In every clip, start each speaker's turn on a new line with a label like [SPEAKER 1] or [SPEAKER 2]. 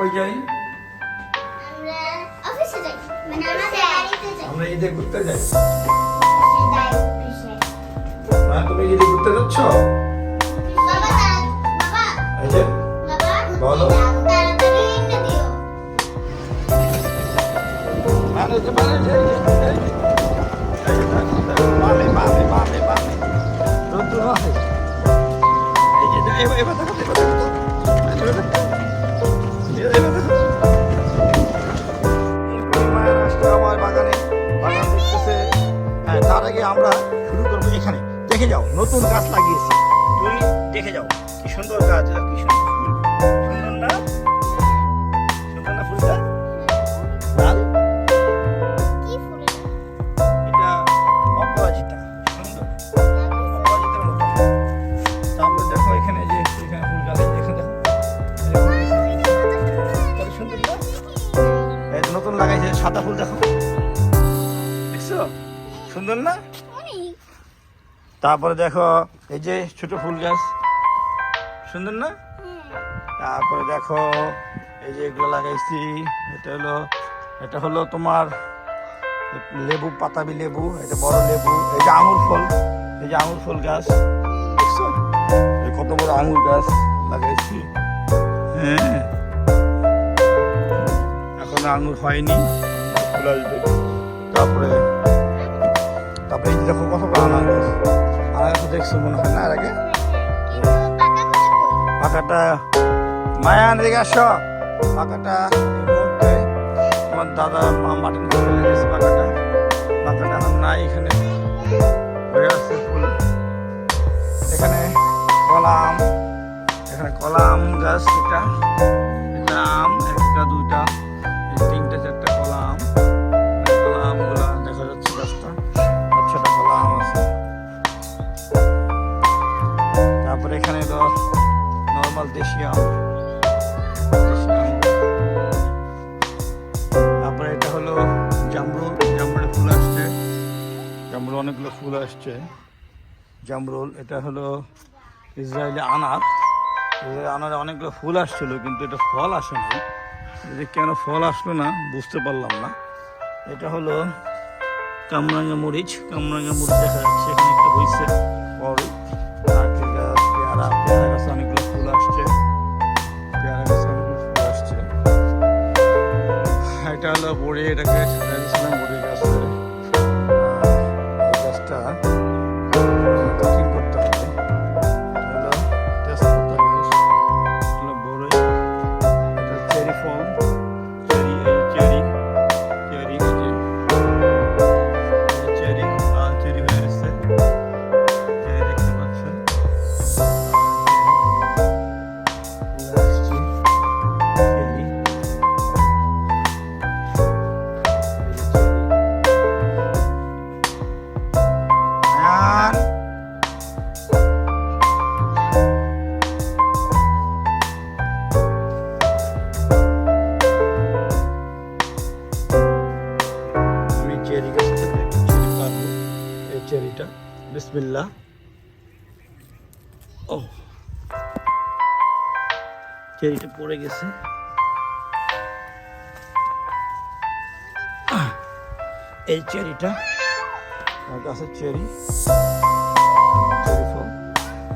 [SPEAKER 1] কই যাই?
[SPEAKER 2] আমরা অফিসে যাই, মানে আমাদের বাড়িতে যাই।
[SPEAKER 1] আমরা ঈদে ঘুরতে যাই।
[SPEAKER 2] যাই অফিসে।
[SPEAKER 1] মা তুমি ঈদে ঘুরতে যাচ্ছ?
[SPEAKER 2] বাবা বাবা
[SPEAKER 1] এই যে
[SPEAKER 2] বাবা
[SPEAKER 1] বলো।
[SPEAKER 2] তাড়াতাড়ি এটা দিও।
[SPEAKER 1] মানে যে মামে মামে মামে মামে রুদ্র হয়। এই যে এবার দেখো মায়ের আসছে আমার বাগানে, বাগান দেখতেছে। হ্যাঁ, তার আগে আমরা শুরু করবো এখানে। দেখে যাও, নতুন গাছ লাগিয়েছি, তুমি দেখে যাও কি সুন্দর গাছ, কি সুন্দর ফুল। সুন্দর না? সুন্দর না ফুলটা? লাল,
[SPEAKER 2] কি ফুল এটা?
[SPEAKER 1] এটা অপরাজিতা, সুন্দর অপরাজিতার মতো। তারপর দেখো এখানে যে এখানে ফুল গাছ, এখানে দেখো কত সুন্দর না? এই যে নতুন লাগাইছে সাদা ফুল, দেখো দেখছো, সুন্দর না?
[SPEAKER 2] অনেক।
[SPEAKER 1] তারপরে দেখো এই যে ছোট ফুল গাছ, সুন্দর না? তারপরে দেখো এই যে এগুলো লাগাইছি, এটা হলো তোমার লেবু, পাতাবি লেবু, এটা বড় লেবু। এই যে আঙুর ফল, এই যে আঙুর ফল গাছ, দেখছো এই কত বড় আঙুর গাছ লাগাইছি। হ্যাঁ, এখন আঙুর হয়নি, ফুল আসবে। তারপরে তারপরে এই যে দেখো কত বড় আনার গাছ, আনার গাছ দেখছো মনে হয় না এর আগে?
[SPEAKER 2] কিন্তু পাকা করে কই?
[SPEAKER 1] পাকাটা মায়ান রেগে আসো, পাকাটা এই মুহূর্তে তোমার দাদা মাটির নিচে ফেলে গেছে। পাকাটা এখন নাই, এখানে হয়ে আছে ফুল। এখানে কলা আম গাছ, এটা আম, একটা দুইটা এই তিনটা চারটা কলা আম। কলা আমগুলা দেখা যাচ্ছে গাছটা, আচ্ছাটা কলা আম আছে। তারপরে এখানে এলো নর্মাল দেশি আম। তারপরে এটা হলো জামরুল, জামরুলের ফুল আসছে, জামরুল অনেকগুলো ফুল আসছে জামরুল। এটা হলো ইসরায়েলি আনার, আনারে অনেকগুলো ফুল আসছিল কিন্তু এটা ফল আসে না। এটা কেন ফল আসলো না বুঝতে পারলাম না। এটা হলো কামরাঙ্গা মরিচ, কামরাঙ্গা মরিচ দেখা যাচ্ছে এখানে একটা হয়েছে বড়। নারকেল গাছ, পেয়ারা গাছে অনেকগুলো ফুল আসছে, পেয়ারা গাছে অনেকগুলো ফুল আসছে। এটা হলো বড়ি, এটাকে ছেড়ে দিয়েছিলাম বড়ি গাছে। এই গাছটা কাটিং করতে হবে। এটা হলো তেজপাতা গাছ, হলো বড়ি। এটা চেরি ফল, চেরি, এই চেরি এই যে চেরি, লাল চেরি হয়ে গেছে, চেরি দেখতে পাচ্ছেন। আমি চেরি গাছ থেকে একটা চেরি পারবো, এই চেরিটা বিসমিল্লাহ। ও, চেরিটা পড়ে গেছে। এই চেরিটা আমার গাছের চেরি ফল,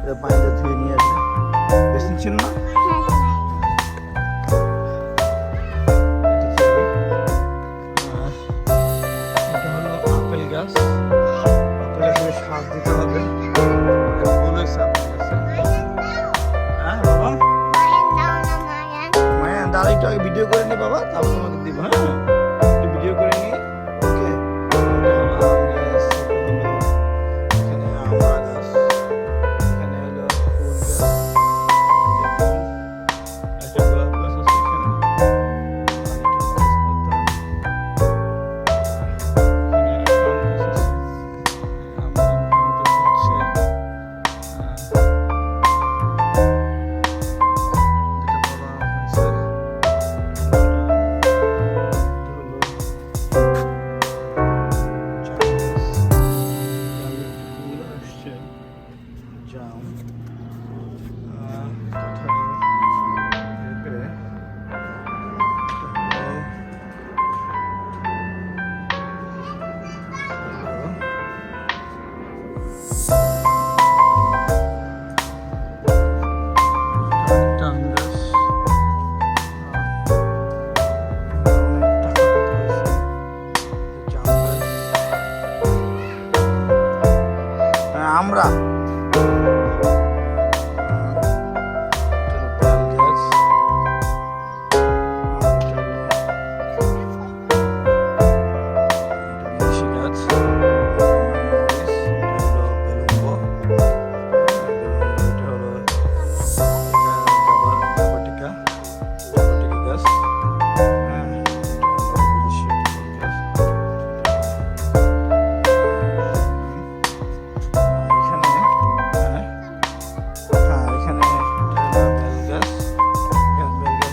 [SPEAKER 1] এটা পানিতে ধুয়ে নিয়ে আসবে। বেশি ছিল না, এটা চেরি। আর এটা হলো আপেল গাছ, আপেল গাছে সার দিতে হবে। ফুল হয়েছে আপেল গাছে। হ্যাঁ বাবা,
[SPEAKER 2] মায়ের দাও না মায়ের।
[SPEAKER 1] মায়া দাঁড়া, একটু আগে ভিডিও করে নি বাবা, তারপর তোমাকে দিব। হ্যাঁ, একটু ভিডিও করে নিয়ে। ওকে, এটা হলো আম গাছ, এটা হলো এখানে আমড়া গাছ, এখানে হলো ফুল গাছ, এটা গোলাপ গাছ আছে এখানে। আর এটা তেজপাতা, এখানে আম গাছ আছে, আম টমেটো হচ্ছে। যেটা বড় আম হয়েছে, জাম, কাঁঠাল, পেঁপে, বেল গাছ, বিদেশি গাছ, এটা হলো জাবাটিকা গাছ, হ্যাঁ, বিদেশি গাছ। এখানে বেল গাছ,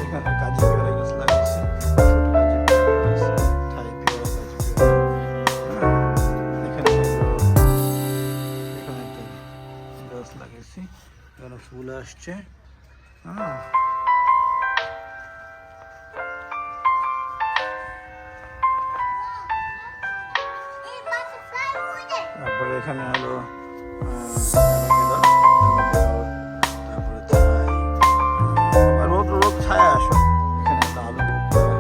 [SPEAKER 1] এখানে কাজি পেয়ারা গাছ লাগাইছি, ছোট কাজি পেয়ারা গাছ, থাই পেয়ারা এখানে গাছ লাগাইছি, এখানে ফুল আসছে। হ্যাঁ, তারপরে এখানে হলো তারপরে ছাই, রোদ রোদ ছায়া আসো। এখানে একটা আলু বোখরা,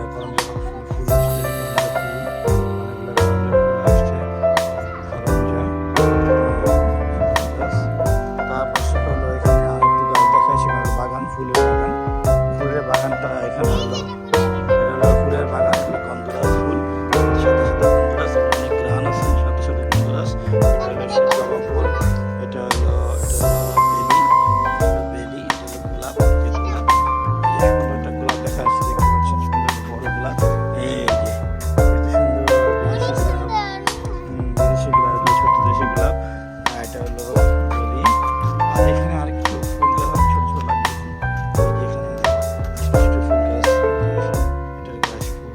[SPEAKER 1] করঞ্জা ফুল আসছে, তার পাশে হলো এখানে আরেকটু গাছ দেখায়, সেখানে বাগান, ফুলের বাগান। ফুলের বাগানটা এখানে হলো, এটা হলো ফুলের বাগান, গন্ধরাজ ফুল, সাথে সাথে গন্ধরাজ, অনেক গ্রান আছে, সাথে সাথে গন্ধরাজ। এটা হলো জবা ফুল, এটা হলো বেলি, এটা হলো গোলাপ, এই যে গোলাপ, এই সুন্দর একটা গোলাপ দেখা যাচ্ছে, দেখতে পাচ্ছেন, সুন্দর একটা বড় গোলাপ। এই যে এত সুন্দর বিদেশি গোলাপ, বিদেশি গোলাপ, ছোট দেশি গোলাপ। আর এটা হলো বেলি। আর এখানে আরেকটু ফুল গাছ আমি ছোট ছোট লাগিয়েছি, এই যে এখানে ছোট ছোট ফুল গাছ, এটার গাছ ফুল,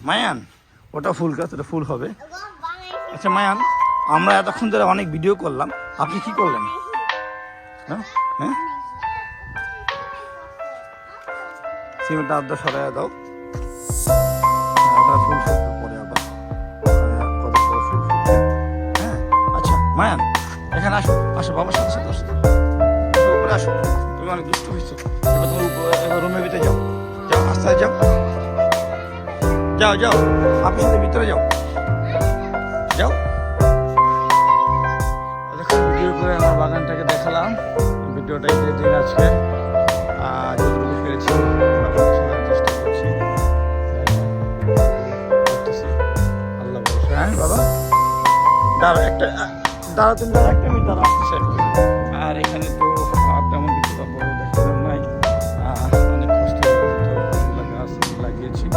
[SPEAKER 1] মায়ান, ওটা ফুল গাছ, ওটা ফুল হবে। আচ্ছা মায়ান, আমরা এতক্ষণ ধরে অনেক ভিডিও করলাম, আপনি কি করলেন? হ্যাঁ, হ্যাঁ, সিমেন্টটা আদ্যা সরাইয়া দাও। ফুল ফুটবে পরে আবার, কত বড় ফুল ফুটবে। হ্যাঁ, আচ্ছা মায়ান, এখানে আসো, আসো বাবার সাথে সাথে আসো, উপরে আসো, তুমি অনেক দুষ্ট হয়েছো। এবার তুমি এবার রুমের ভিতরে যাও, যাও আস্তে আস্তে যাও, যাও যাও, আপনার সাথে ভিতরে যাও, যাও। এখন ভিডিও করে আমার বাগানটাকে দেখালাম, ভিডিওটা ঈদের দিন আজকে, যতটুকু পেরেছি আপনাদের সাথে চেষ্টা করছি। আল্লাহ ভরসা। হ্যাঁ বাবা, দাঁড়া একটা, দাঁড়া তুমি, দাঁড়া একটা মিনিট, দাঁড়া আসতেছে। আর এখানে তো তেমন কিছু বড় দেখানোর নাই, অনেক কষ্ট করে গাছ লাগিয়েছি।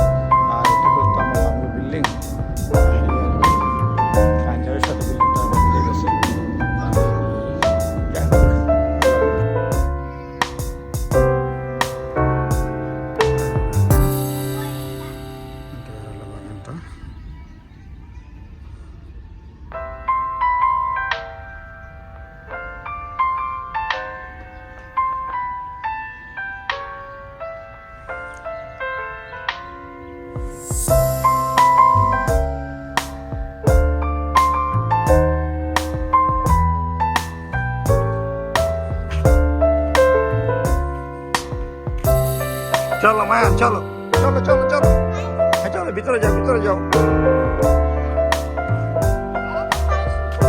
[SPEAKER 1] আর এটা করতো আমার বাংলো বিল্ডিং, ফাইনালের সাথে বিল্ডিংটা মিলে গেছে। চলো মায়ান, চলো চলো চলো চলো, হ্যাঁ চলো ভিতরে যাও, ভিতরে যাও,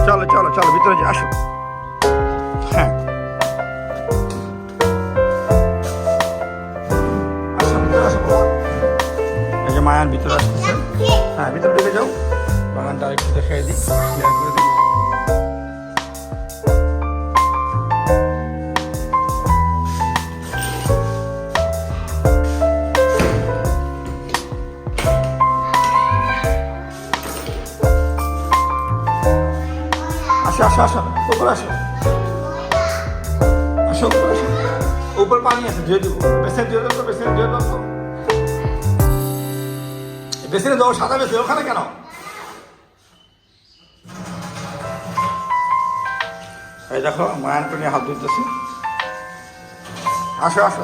[SPEAKER 1] চলো চলো চলো ভিতরে যাও, আসো। হ্যাঁ আসো, ভিতরে আসো বাবা। এই যে মায়ান ভিতরে আসতেছে, হ্যাঁ ভিতরে ঢুকে যাও, বাগানটা আরেকটু দেখাই দিই, ক্লিয়ার করে দিই। আসো আসো, উপরে আসো, আসো উপরে আসো, উপর পানি আছে, ধুয়ে দেবো, বেসিনে ধুয়ে দেবো, বেসিনে ধুয়ে দেবো তো, বেসিনে দেবো, সাদা বেসিন ওখানে কেন? এই দেখো মায়ানটা নিয়ে হাত ধুইতেছি, আসো আসো,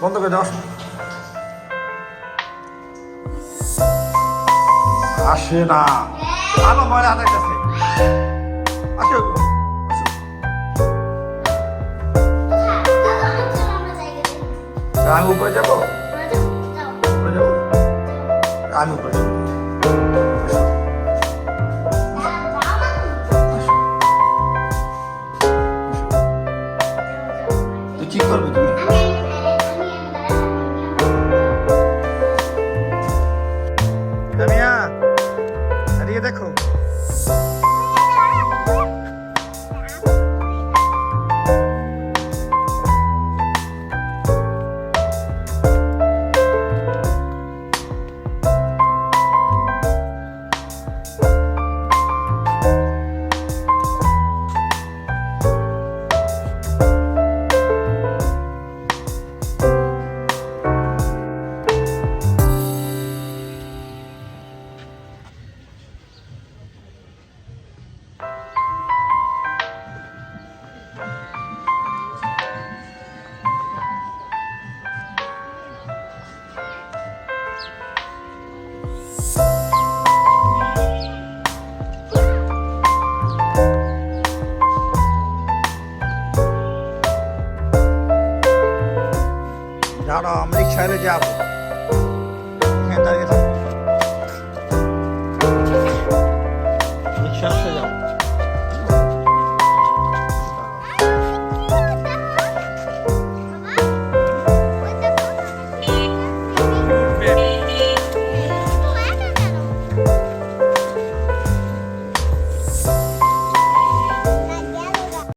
[SPEAKER 1] বন্ধ করে দাও, আসো। আসে না, আলো ময়লা হাতের কাছে, আসো আসো। আমি উপরে যাবো, উপরে যাবো। আমি উপরে চলে যাই। আসো, আসো। তুই ঠিক করবে তুমি? রামিয়া, এদিকে দেখো। দাঁড়াও, আমরা রিক্সায় যাবো। এখানে দাঁড়িয়ে থাকো।